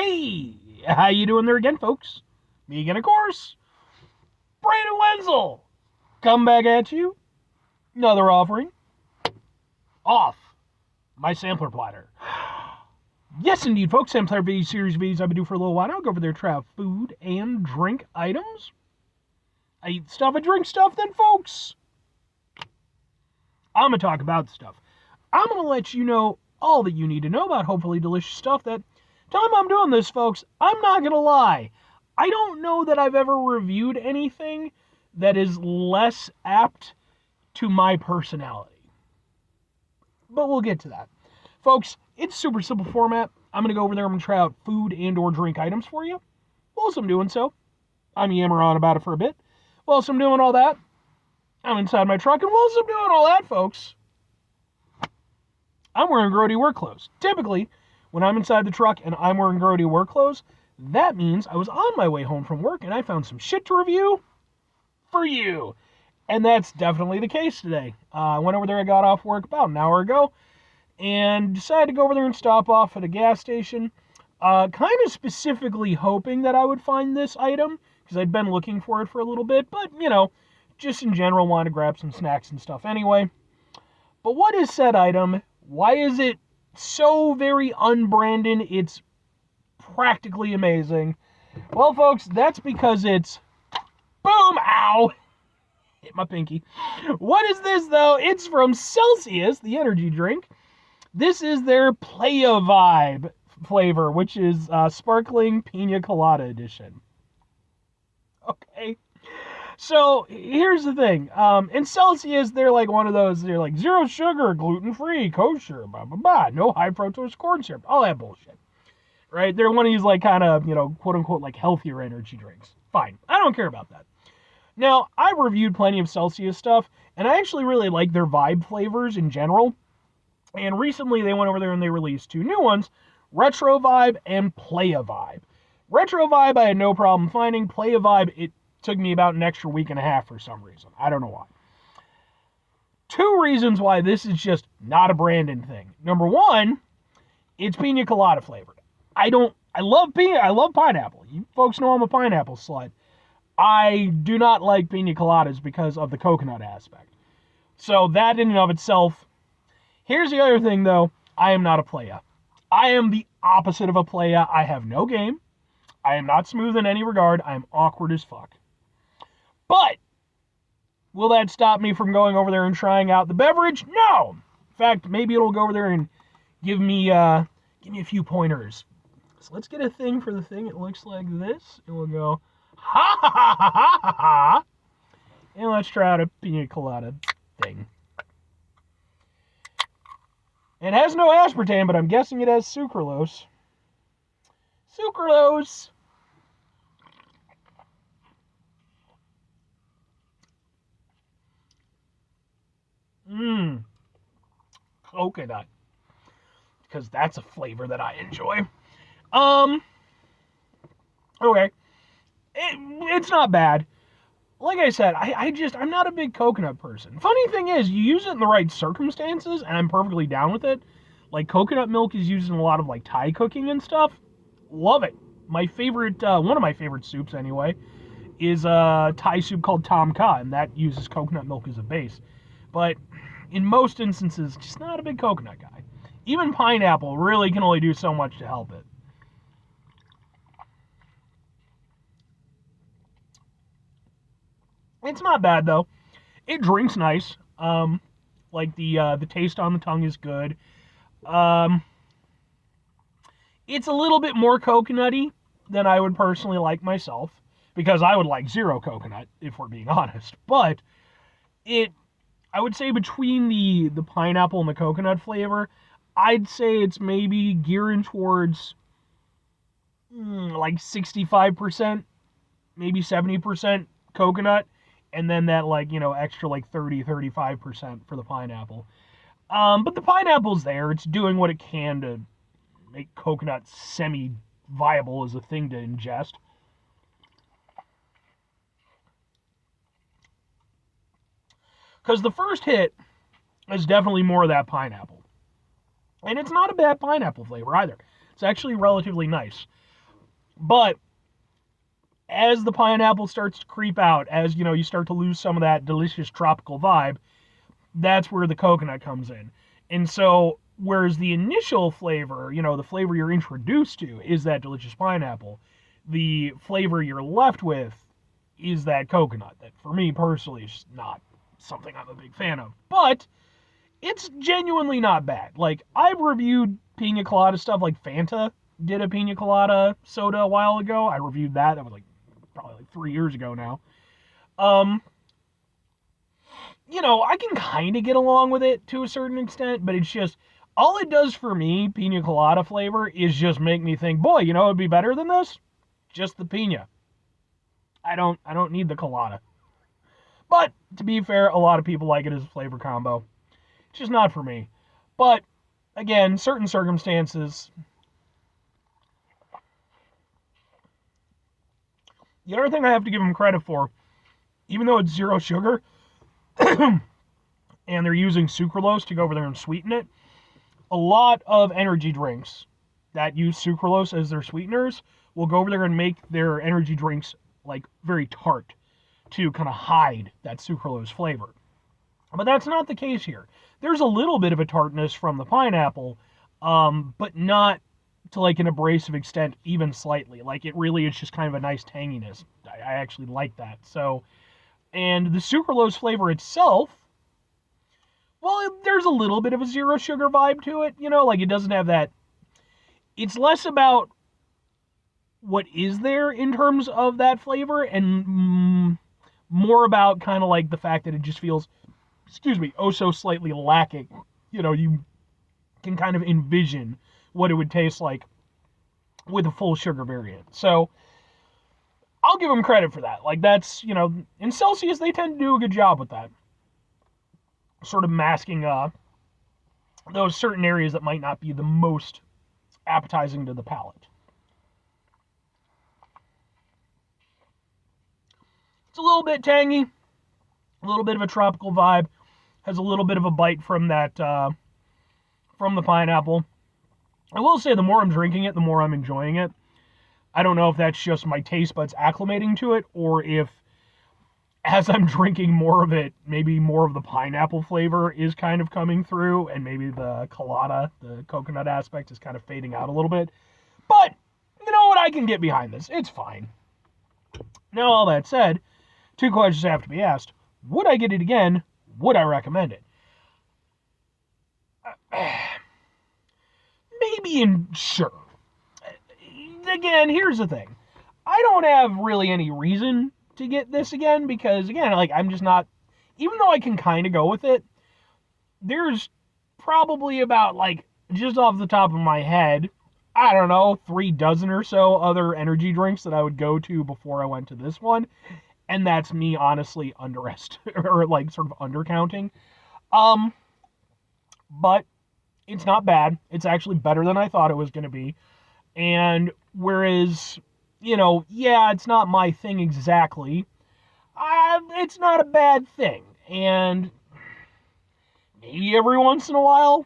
Hey, how you doing there again, folks? Me again, of course. Brandon Wenzel. Come back at you. Another offering. Off my sampler platter. Yes, indeed, folks. Sampler video series videos I've been doing for a little while now. Go over there, try out food and drink items. I eat stuff, I drink stuff, then, folks, I'm going to talk about stuff. I'm going to let you know all that you need to know about hopefully delicious stuff. That time I'm doing this, folks, I'm not going to lie. I don't know that I've ever reviewed anything that is less apt to my personality. But we'll get to that. Folks, it's super simple format. I'm going to go over there, I'm going to try out food and or drink items for you. Whilst I'm doing so, I'm yammering on about it for a bit. Whilst I'm doing all that, I'm inside my truck, and whilst I'm doing all that, folks, I'm wearing grody work clothes. Typically, when I'm inside the truck and I'm wearing grody work clothes, that means I was on my way home from work and I found some shit to review for you. And that's definitely the case today. I went over there, I got off work about an hour ago, and decided to go over there and stop off at a gas station, kind of specifically hoping that I would find this item, because I'd been looking for it for a little bit, but, you know, just in general, wanted to grab some snacks and stuff anyway. But what is said item? Why is it so very unbranded? It's practically amazing. Well, folks, that's because it's... Boom! Ow! Hit my pinky. What is this, though? It's from Celsius, the energy drink. This is their PLAYA Vibe flavor, which is Sparkling Pina Colada edition. Okay. So, here's the thing. In Celsius, they're like one of those, they're like zero sugar, gluten-free, kosher, blah, blah, blah, no high fructose corn syrup, all that bullshit. Right? They're one of these, like, kind of, you know, quote-unquote, like, healthier energy drinks. Fine. I don't care about that. Now, I've reviewed plenty of Celsius stuff, and I actually really like their Vibe flavors in general. And recently, they went over there and they released two new ones, Retro Vibe and PLAYA Vibe. Retro Vibe, I had no problem finding. PLAYA Vibe, it took me about an extra week and a half for some reason. I don't know why. Two reasons why this is just not a Brandon thing. Number one, it's pina colada flavored. I love pineapple. You folks know I'm a pineapple slut. I do not like pina coladas because of the coconut aspect. So that in and of itself. Here's the other thing, though. I am not a playa. I am the opposite of a playa. I have no game. I am not smooth in any regard. I am awkward as fuck. But will that stop me from going over there and trying out the beverage? No. In fact, maybe it'll go over there and give me a few pointers. So let's get a thing for the thing. It looks like this. And we'll go, ha ha ha ha ha ha ha. And let's try out a pina colada thing. It has no aspartame, but I'm guessing it has sucralose. Sucralose. Coconut. Because that's a flavor that I enjoy. Okay. It's not bad. Like I said, I'm not a big coconut person. Funny thing is, you use it in the right circumstances, and I'm perfectly down with it. Like, coconut milk is used in a lot of, like, Thai cooking and stuff. Love it. My favorite, one of my favorite soups, anyway, is a Thai soup called Tom Kha, and that uses coconut milk as a base. But in most instances, just not a big coconut guy. Even pineapple really can only do so much to help it. It's not bad, though. It drinks nice. Like, the taste on the tongue is good. It's a little bit more coconutty than I would personally like myself, because I would like zero coconut, if we're being honest. But I would say between the pineapple and the coconut flavor, I'd say it's maybe gearing towards like 65%, maybe 70% coconut, and then that, like, you know, extra like 30-35% for the pineapple. But the pineapple's there. It's doing what it can to make coconut semi-viable as a thing to ingest. Because the first hit is definitely more of that pineapple. And it's not a bad pineapple flavor either. It's actually relatively nice. But as the pineapple starts to creep out, as you start to lose some of that delicious tropical vibe, that's where the coconut comes in. And so, whereas the initial flavor, the flavor you're introduced to is that delicious pineapple, the flavor you're left with is that coconut. That, for me personally, is not something I'm a big fan of. But it's genuinely not bad. Like, I've reviewed pina colada stuff, like Fanta did a pina colada soda a while ago. I reviewed that. That was like probably like 3 years ago now. Um, I can kind of get along with it to a certain extent, but it's just, all it does for me, pina colada flavor, is just make me think, boy, it'd be better than this? Just the pina. I don't need the colada. But, to be fair, a lot of people like it as a flavor combo. It's just not for me. But, again, certain circumstances. The other thing I have to give them credit for, even though it's zero sugar, and they're using sucralose to go over there and sweeten it, a lot of energy drinks that use sucralose as their sweeteners will go over there and make their energy drinks like very tart to kind of hide that sucralose flavor. But that's not the case here. There's a little bit of a tartness from the pineapple, but not to like an abrasive extent, even slightly. Like, it really is just kind of a nice tanginess. I actually like that. So, and the sucralose flavor itself, well, there's a little bit of a zero sugar vibe to it, like it doesn't have that. It's less about what is there in terms of that flavor and more about kind of like the fact that it just feels, oh so slightly lacking. You can kind of envision what it would taste like with a full sugar variant. So I'll give them credit for that. Like, that's, in Celsius, they tend to do a good job with that. Sort of masking those certain areas that might not be the most appetizing to the palate. It's a little bit tangy, a little bit of a tropical vibe, has a little bit of a bite from that, from the pineapple. I will say, the more I'm drinking it, the more I'm enjoying it. I don't know if that's just my taste buds acclimating to it, or if, as I'm drinking more of it, maybe more of the pineapple flavor is kind of coming through, and maybe the colada, the coconut aspect, is kind of fading out a little bit. But, you know what, I can get behind this. It's fine. Now, all that said, 2 questions have to be asked. Would I get it again? Would I recommend it? Maybe, sure. Again, here's the thing. I don't have really any reason to get this again, because, again, like, I'm just not, even though I can kind of go with it, there's probably about, like, just off the top of my head, I don't know, 3 dozen or so other energy drinks that I would go to before I went to this one, and that's me honestly or like sort of undercounting. But it's not bad. It's actually better than I thought it was going to be. And whereas, yeah, it's not my thing exactly, it's not a bad thing. And maybe every once in a while,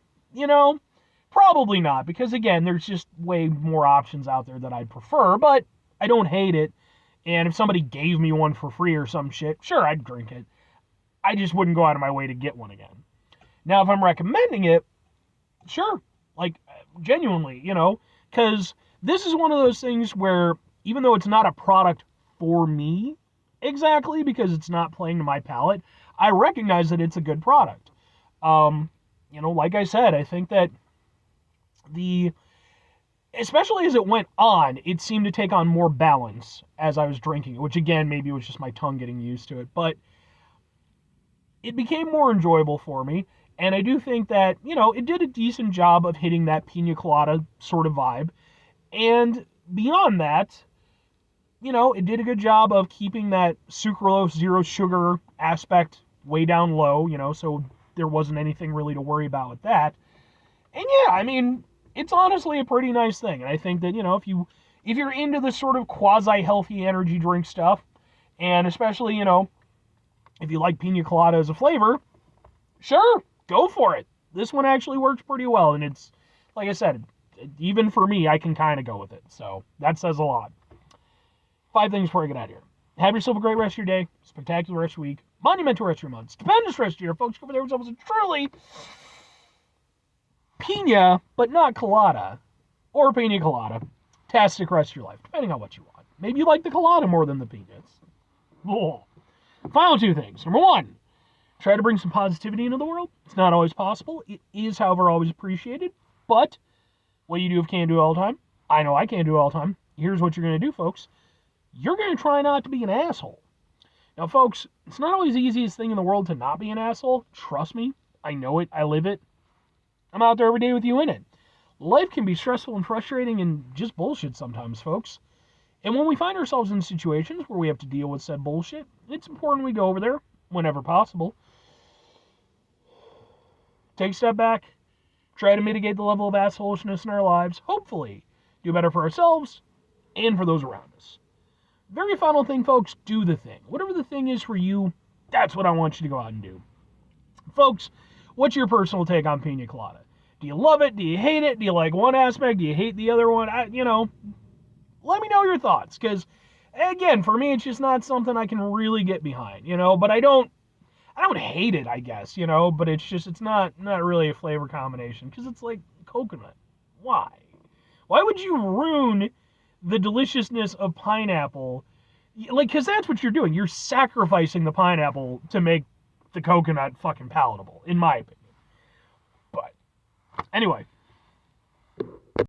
probably not. Because, again, there's just way more options out there that I'd prefer. But I don't hate it. And if somebody gave me one for free or some shit, sure, I'd drink it. I just wouldn't go out of my way to get one again. Now, if I'm recommending it, sure. Like, genuinely, because this is one of those things where, even though it's not a product for me exactly, because it's not playing to my palate, I recognize that it's a good product. Like I said, I think that especially as it went on, it seemed to take on more balance as I was drinking it, which, again, maybe it was just my tongue getting used to it, but it became more enjoyable for me. And I do think that, it did a decent job of hitting that pina colada sort of vibe. And beyond that, it did a good job of keeping that sucralose, zero sugar aspect way down low, so there wasn't anything really to worry about with that. And yeah, I mean, it's honestly a pretty nice thing. And I think that, if you're into this sort of quasi-healthy energy drink stuff, and especially, if you like pina colada as a flavor, sure, go for it. This one actually works pretty well, and it's, like I said, even for me, I can kind of go with it. So that says a lot. 5 things before I get out of here. Have yourself a great rest of your day, spectacular rest of your week, monumental rest of your month, stupendous rest of your year. Folks, go over there with yourselves a truly Pina, but not Colada, or Pina Colada. Fantastic rest of your life, depending on what you want. Maybe you like the Colada more than the Pinas. Oh. Final 2 things. Number 1, try to bring some positivity into the world. It's not always possible. It is, however, always appreciated. But what you do can do all the time. I know I can't do it all the time. Here's what you're going to do, folks. You're going to try not to be an asshole. Now, folks, it's not always the easiest thing in the world to not be an asshole. Trust me. I know it. I live it. I'm out there every day with you in it. Life can be stressful and frustrating and just bullshit sometimes, folks. And when we find ourselves in situations where we have to deal with said bullshit, it's important we go over there whenever possible. Take a step back. Try to mitigate the level of assholishness in our lives. Hopefully, do better for ourselves and for those around us. Very final thing, folks, do the thing. Whatever the thing is for you, that's what I want you to go out and do. Folks, what's your personal take on Pina Colada? Do you love it? Do you hate it? Do you like one aspect? Do you hate the other one? Let me know your thoughts. Because, again, for me, it's just not something I can really get behind, But I don't hate it, I guess, But it's not really a flavor combination. Because it's like coconut. Why? Why would you ruin the deliciousness of pineapple? Because that's what you're doing. You're sacrificing the pineapple to make the coconut fucking palatable, in my opinion. But, anyway,